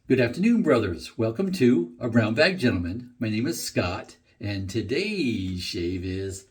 Good afternoon, brothers. Welcome to A Brown Bag Gentleman. My name is Scott, and today's shave is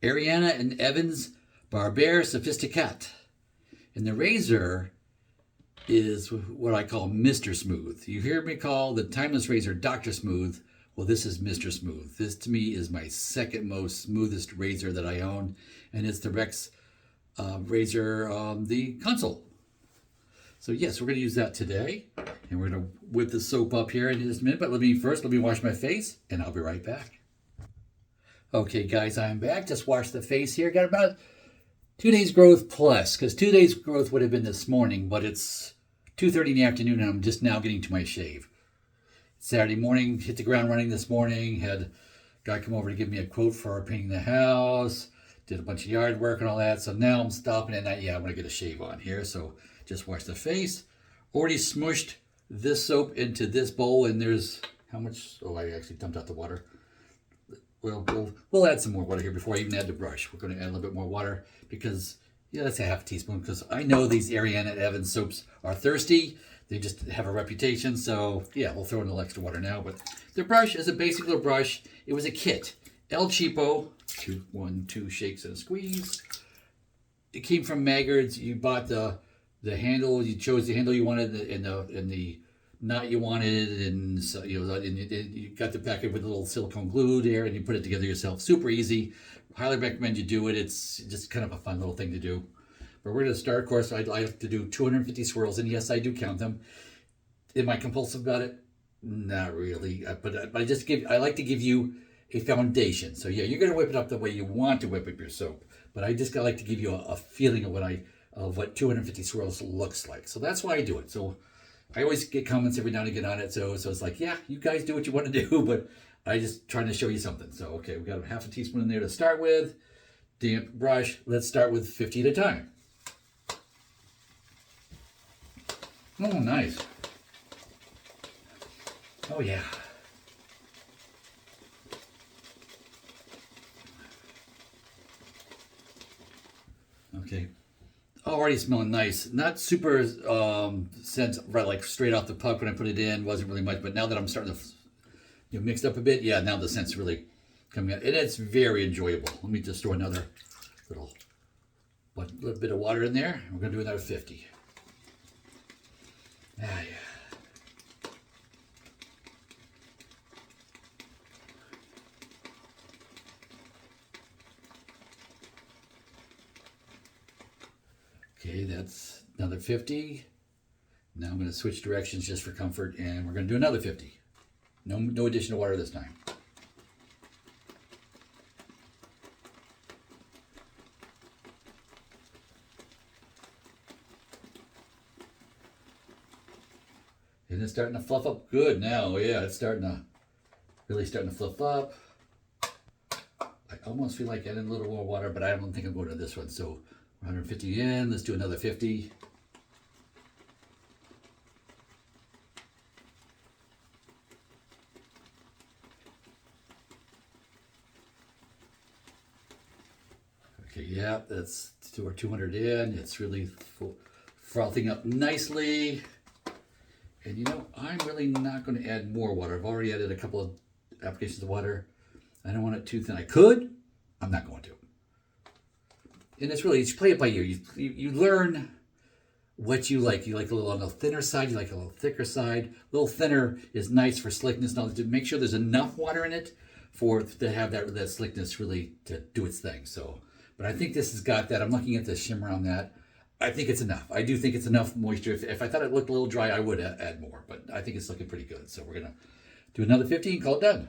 Ariana and Evan's Barbiere Sofistcat. And the razor is what I call Mr. Smooth. You hear me call the timeless razor Dr. Smooth. Well, this is Mr. Smooth. This to me is my second most smoothest razor that I own, and it's the Rex razor, the Kansul. So yes, we're going to use that today, and we're going to whip the soap up here in just a minute, but let me wash my face, and I'll be right back. Okay guys, I'm back. Just washed the face here. Got about 2 days growth plus, because 2 days growth would have been this morning, but it's 2:30 in the afternoon, and I'm just now getting to my shave. Saturday morning, hit the ground running this morning, had a guy come over to give me a quote for painting the house, did a bunch of yard work and all that, so now I'm stopping and I'm going to get a shave on here, so just wash the face. Already smushed this soap into this bowl, and there's how much? Oh, I actually dumped out the water. We'll add some more water here before I even add the brush. We're going to add a little bit more water because, yeah, that's a half a teaspoon, because I know these Ariana and Evans soaps are thirsty. They just have a reputation, so yeah, we'll throw in a little extra water now. But the brush is a basic little brush. It was a kit. El Cheapo, two shakes and a squeeze. It came from Maggards. You bought the handle. You chose the handle you wanted and the knot you wanted, and so you got the packet with a little silicone glue there, and you put it together yourself. Super easy. Highly recommend you do it. It's just kind of a fun little thing to do. But we're going to start. Of course, I like to do 250 swirls, and yes, I do count them. Am I compulsive about it? Not really. But I like to give you a foundation. So yeah, you're going to whip it up the way you want to whip up your soap. But I just like to give you a feeling of what 250 swirls looks like. So that's why I do it. So I always get comments every now and again on it. So it's like, yeah, you guys do what you want to do, but I just trying to show you something. So okay, we got a half a teaspoon in there to start with. Damp brush. Let's start with 50 at a time. Oh, nice. Oh, yeah. Okay. Already smelling nice. Not super scent, right, like straight off the puck when I put it in. Wasn't really much, but now that I'm starting to mix it up a bit, yeah, now the scent's really coming out. And it's very enjoyable. Let me just throw another little bit of water in there. We're going to do another 50. Ah, yeah. Okay, that's another 50. Now I'm going to switch directions just for comfort, and we're going to do another 50. No additional water this time. And it's starting to fluff up good now. Yeah, it's really starting to fluff up. I almost feel like adding a little more water, but I don't think I'm going to this one. So 150 in, let's do another 50. Okay, yeah, that's 200 in. It's really frothing up nicely. And you know, I'm really not going to add more water. I've already added a couple of applications of water. I don't want it too thin. I could. I'm not going to. And it's really, you play it by ear. You learn what you like. You like a little on the thinner side. You like a little thicker side. A little thinner is nice for slickness. Now, to make sure there's enough water in it to have that slickness really to do its thing. So, but I think this has got that. I'm looking at the shimmer on that. I think it's enough. I do think it's enough moisture. If I thought it looked a little dry, I would add more, but I think it's looking pretty good. So we're going to do another 50 and call it done.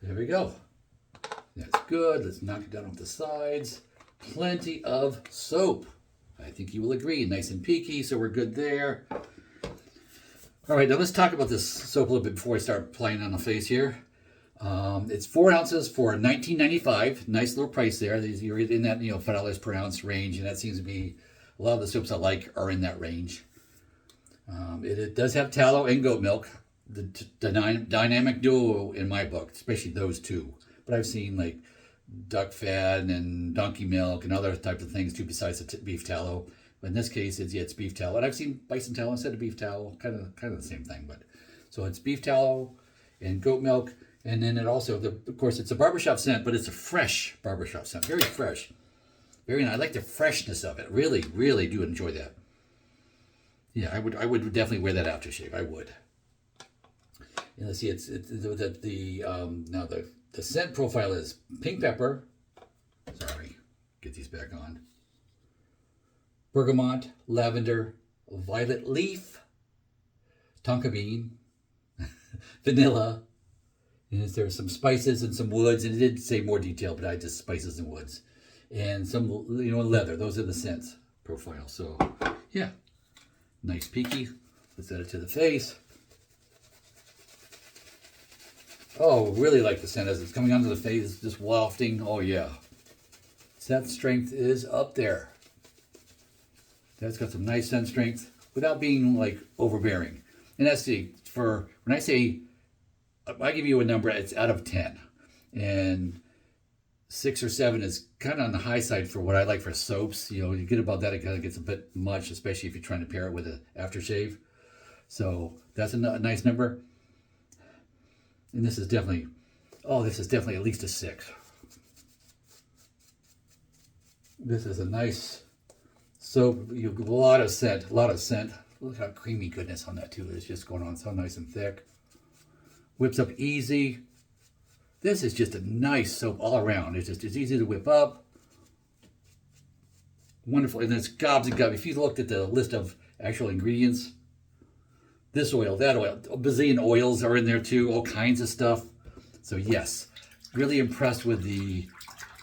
There we go. That's good. Let's knock it down off the sides. Plenty of soap. I think you will agree. Nice and peaky, so we're good there. All right, now let's talk about this soap a little bit before I start applying it on the face here. It's 4 ounces for $19.95. Nice little price there. You're in that $5 per ounce range, and that seems to be a lot of the soaps I like are in that range. It does have tallow and goat milk. dynamic duo in my book, especially those two. But I've seen like duck fat and donkey milk and other types of things too, besides the beef tallow. But in this case, it's beef tallow, and I've seen bison tallow instead of beef tallow, kind of the same thing. But so it's beef tallow and goat milk, and then it also, of course, it's a barbershop scent, but it's a fresh barbershop scent, very fresh, very nice. I like the freshness of it. Really, really do enjoy that. Yeah, I would definitely wear that aftershave. I would. And let's see, now the scent profile is pink pepper. Sorry, get these back on. Bergamot, lavender, violet leaf, tonka bean, vanilla. And there's some spices and some woods, and it did say more detail, but I just spices and woods, and some leather. Those are the scents profile. So yeah, nice peaky. Let's add it to the face. Oh, really like the scent as it's coming onto the face, just wafting. Oh yeah, scent strength is up there. That's got some nice scent strength without being like overbearing. And that's for when I say, I give you a number, it's out of 10, and 6 or 7 is kind of on the high side for what I like for soaps. You get above that, it kind of gets a bit much, especially if you're trying to pair it with an aftershave. So that's a nice number. And this is definitely at least a 6. This is a nice soap. You have a lot of scent, Look how creamy goodness on that too. It's just going on so nice and thick. Whips up easy. This is just a nice soap all around. It's easy to whip up. Wonderful. And it's gobs and gobs. If you looked at the list of actual ingredients, this oil, that oil, a bazillion oils are in there too, all kinds of stuff. So yes, really impressed with the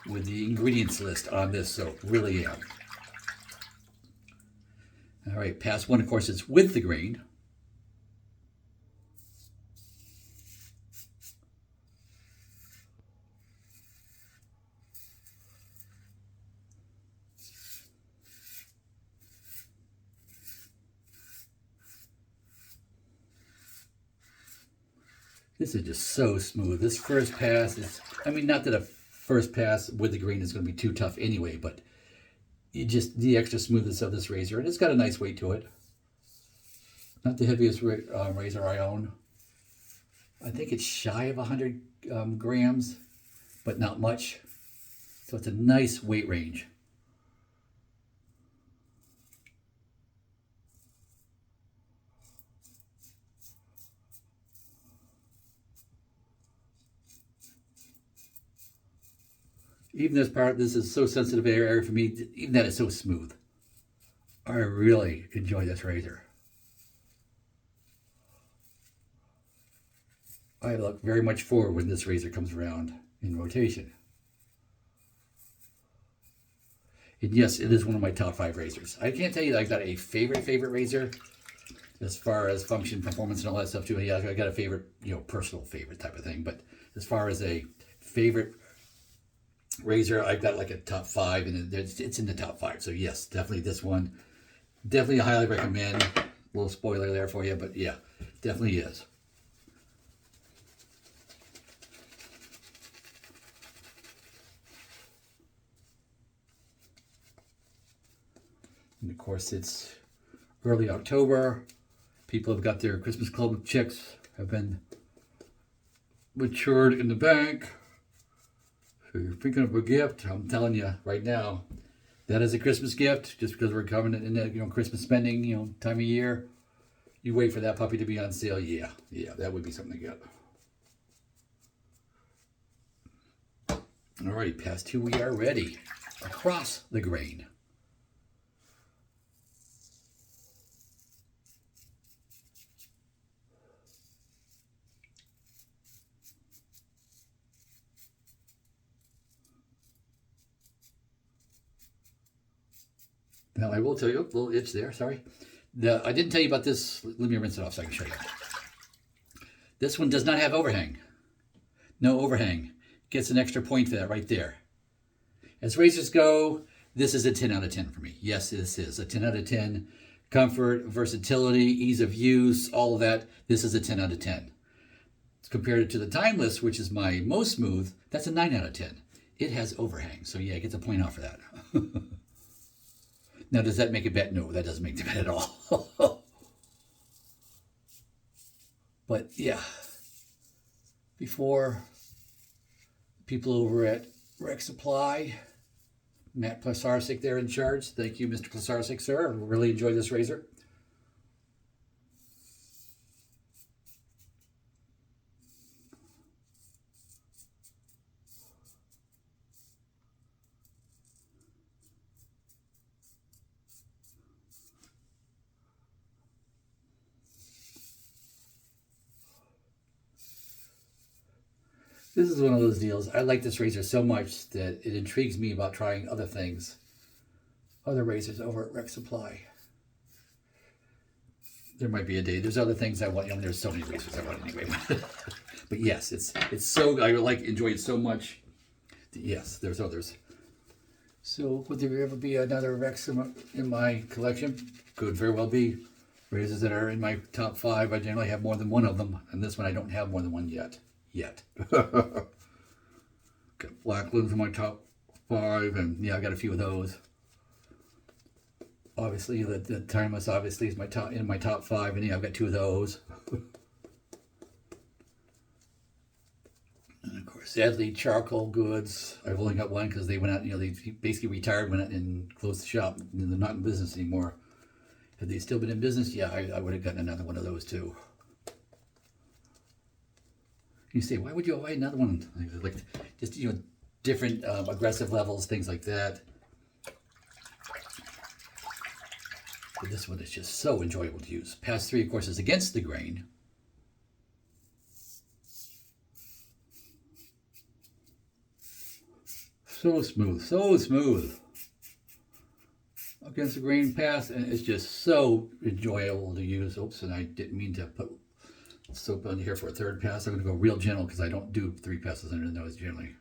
ingredients list on this soap. Really am. All right, pass 1, of course, it's with the grain. This is just so smooth. This first pass is, not that a first pass with the grain is going to be too tough anyway, but the extra smoothness of this razor, and it's got a nice weight to it. Not the heaviest razor I own. I think it's shy of 100 grams, but not much. So it's a nice weight range. Even this is so sensitive area for me, even that is so smooth. I really enjoy this razor. I look very much forward when this razor comes around in rotation. And yes, it is one of my top 5 razors. I can't tell you that I got a favorite razor as far as function, performance, and all that stuff too. Yeah, I got a favorite, personal favorite type of thing. But as far as a favorite razor, I've got like a top 5, and it's in the top 5. So yes, definitely this one. Definitely highly recommend. A little spoiler there for you, but yeah, definitely is. And of course, it's early October. People have got their Christmas club checks, have been matured in the bank. So you're thinking of a gift, I'm telling you right now, that is a Christmas gift. Just because we're coming in that Christmas spending time of year, you wait for that puppy to be on sale. Yeah, that would be something to get. All right, past 2, we are ready. Across the grain. Now I will tell you, a little itch there, sorry. I didn't tell you about this. Let me rinse it off so I can show you. This one does not have overhang. No overhang. Gets an extra point for that right there. As razors go, this is a 10 out of 10 for me. Yes, this is a 10 out of 10. comfort, versatility, ease of use, all of that. This is a 10 out of 10. Compared to the Timeless, which is my most smooth, that's a 9 out of 10. It has overhang, so yeah, it gets a point off for that. Now, does that make it bad? No, that doesn't make it bad at all. But yeah, before people over at Rec Supply, Matt Plasarczyk there in charge. Thank you, Mr. Plasarczyk, sir. I really enjoyed this razor. This is one of those deals. I like this razor so much that it intrigues me about trying other things, other razors over at Rec Supply. There might be a day. There's other things I want. You know, there's so many razors I want anyway. But yes, it's so, I enjoy it so much. Yes, there's others. So would there ever be another Rex in my collection? Could very well be. Razors that are in my top 5, I generally have more than one of them, and this one I don't have more than one yet. Got black looms in my top 5, and yeah, I got a few of those. Obviously, the Timeless obviously is in my top 5, and yeah, I've got 2 of those. And of course, sadly, charcoal goods. I've only got one because they went out. You know, they basically retired, went out and closed the shop. They're not in business anymore. Had they still been in business, yeah, I would have gotten another one of those too. You say, why would you buy another one? Like just, you know, different aggressive levels, things like that. But this one is just so enjoyable to use. Pass 3, of course, is against the grain. So smooth, so smooth. Against the grain pass, and it's just so enjoyable to use. Oops, and I didn't mean to put soap on here for a 3rd pass. I'm going to go real gentle because I don't do 3 passes under the nose generally.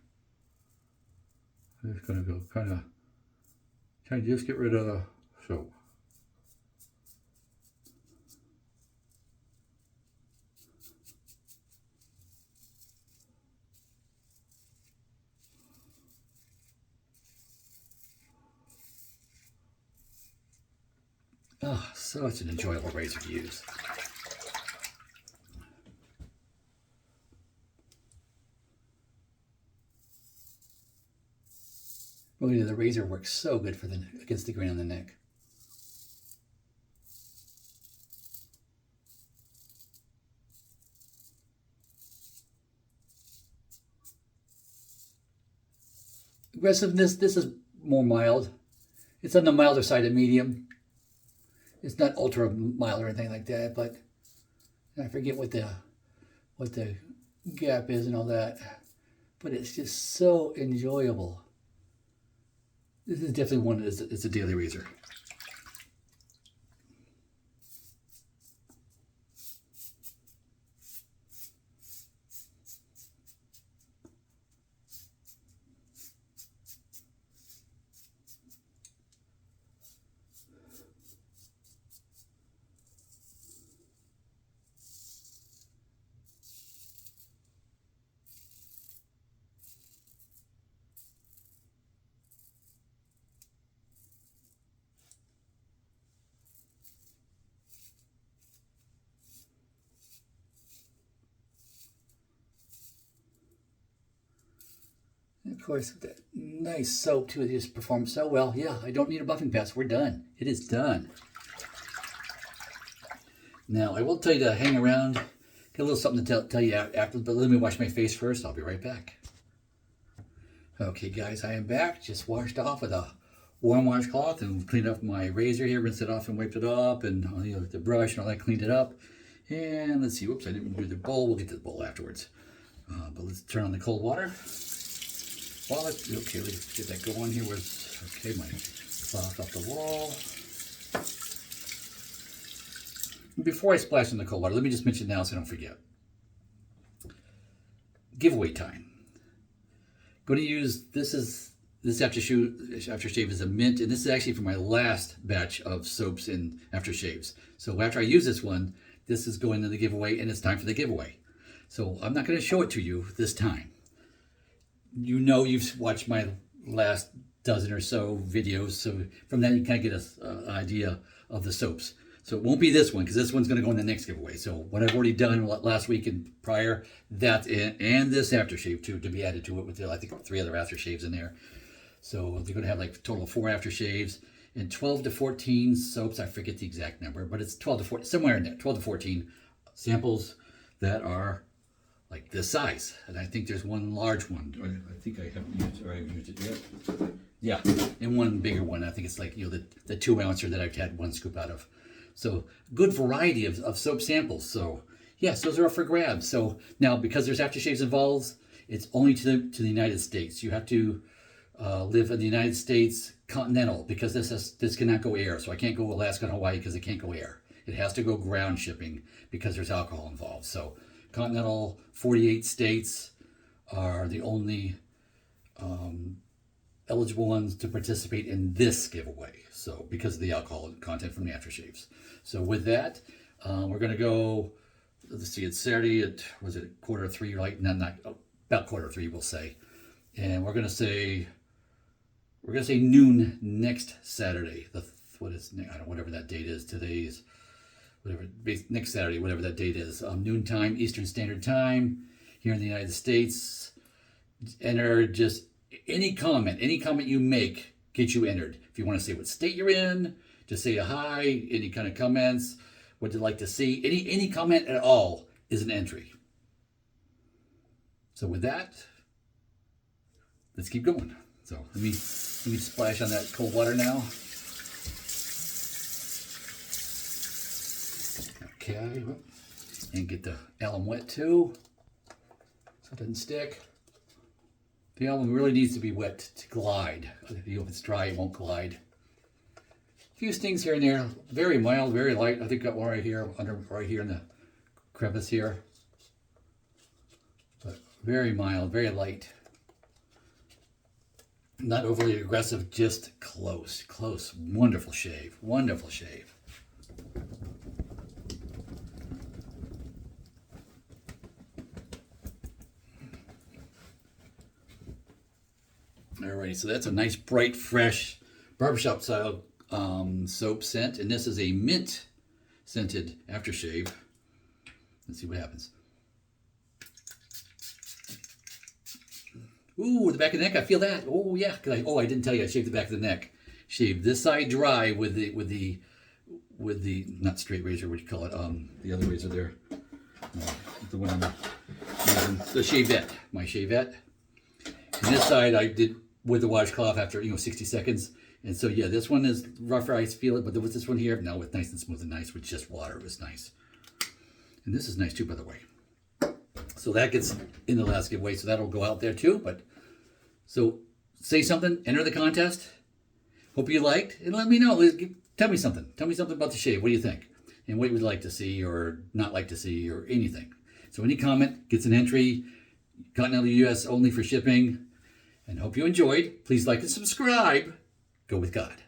I'm just going to go kind of trying to just get rid of the soap. Oh, such an enjoyable razor to use. Really, the razor works so good for against the grain on the neck. Aggressiveness, this is more mild. It's on the milder side of medium. It's not ultra mild or anything like that, but I forget what the gap is and all that. But it's just so enjoyable. This is definitely one that's it's a daily razor. Of course, that nice soap too. It just performs so well. Yeah, I don't need a buffing pass. We're done. It is done. Now, I will tell you to hang around. Get a little something to tell you after, but let me wash my face first. I'll be right back. Okay, guys, I am back. Just washed off with a warm washcloth and cleaned up my razor here. Rinsed it off and wiped it up, and you know, the brush and all that, cleaned it up. And let's see. Whoops, I didn't do the bowl. We'll get to the bowl afterwards. But let's turn on the cold water. Well, okay, let's get that going here. Okay, my cloth off the wall. Before I splash in the cold water, let me just mention now so I don't forget. Giveaway time. Going to use this This aftershave is a mint, and this is actually for my last batch of soaps and aftershaves. So after I use this one, this is going to the giveaway, and it's time for the giveaway. So I'm not going to show it to you this time. You know, you've watched my last dozen or so videos, so from that you kind of get an idea of the soaps. So it won't be this one, because this one's going to go in the next giveaway. So what I've already done last week and prior, that's it, and this aftershave too, to be added to it with, I think, 3 other aftershaves in there. So they're going to have like a total of 4 aftershaves and 12 to 14 soaps. I forget the exact number, but it's 12 to 14, somewhere in there, 12 to 14 samples that are like this size. And I think there's one large one. I think I haven't used, or I haven't used it yet. Yeah, and one bigger one. I think it's like, you know, the 2 ouncer that I've had 1 scoop out of. So good variety of soap samples. So yes, those are up for grabs. So now, because there's aftershaves involved, it's only to the United States. You have to live in the United States continental, because this cannot go air. So I can't go Alaska and Hawaii because it can't go air. It has to go ground shipping because there's alcohol involved. So continental 48 states are the only eligible ones to participate in this giveaway. So because of the alcohol content from the aftershaves. So with that, we're going to go, let's see, it's Saturday at, was it 2:45, right? No, not, about 2:45, we'll say. And we're going to say noon next Saturday. What is, I don't know, whatever that date is. Today's, whatever, next Saturday, whatever that date is. Noontime, Eastern Standard Time, here in the United States. Enter just any comment you make gets you entered. If you want to say what state you're in, just say a hi, any kind of comments, what you'd like to see, any comment at all is an entry. So with that, let's keep going. So let me splash on that cold water now. Okay, and get the alum wet too, so it doesn't stick. The alum really needs to be wet to glide. If it's dry, it won't glide. A few stings here and there, very mild, very light. I think got one right here, right here in the crevice here. But very mild, very light. Not overly aggressive, just close. Wonderful shave, wonderful shave. Alrighty, so that's a nice, bright, fresh barbershop style soap scent, and this is a mint scented aftershave. Let's see what happens. Ooh, the back of the neck, I feel that. Oh yeah, I didn't tell you I shaved the back of the neck. Shaved this side dry with the not straight razor, what do you call it? The other razor there, the one I'm using, the shavette, my shavette. And this side I did with the washcloth after 60 seconds. And so yeah, this one is rougher, I feel it, but with this one here, no, it's nice and smooth and nice with just water. It was nice. And this is nice too, by the way. So that gets in the last giveaway, so that'll go out there too. But so say something, enter the contest. Hope you liked, and let me know. Tell me something. Tell me something about the shave. What do you think? And what you would like to see or not like to see or anything. So any comment gets an entry. Continental US only for shipping. And hope you enjoyed. Please like and subscribe. Go with God.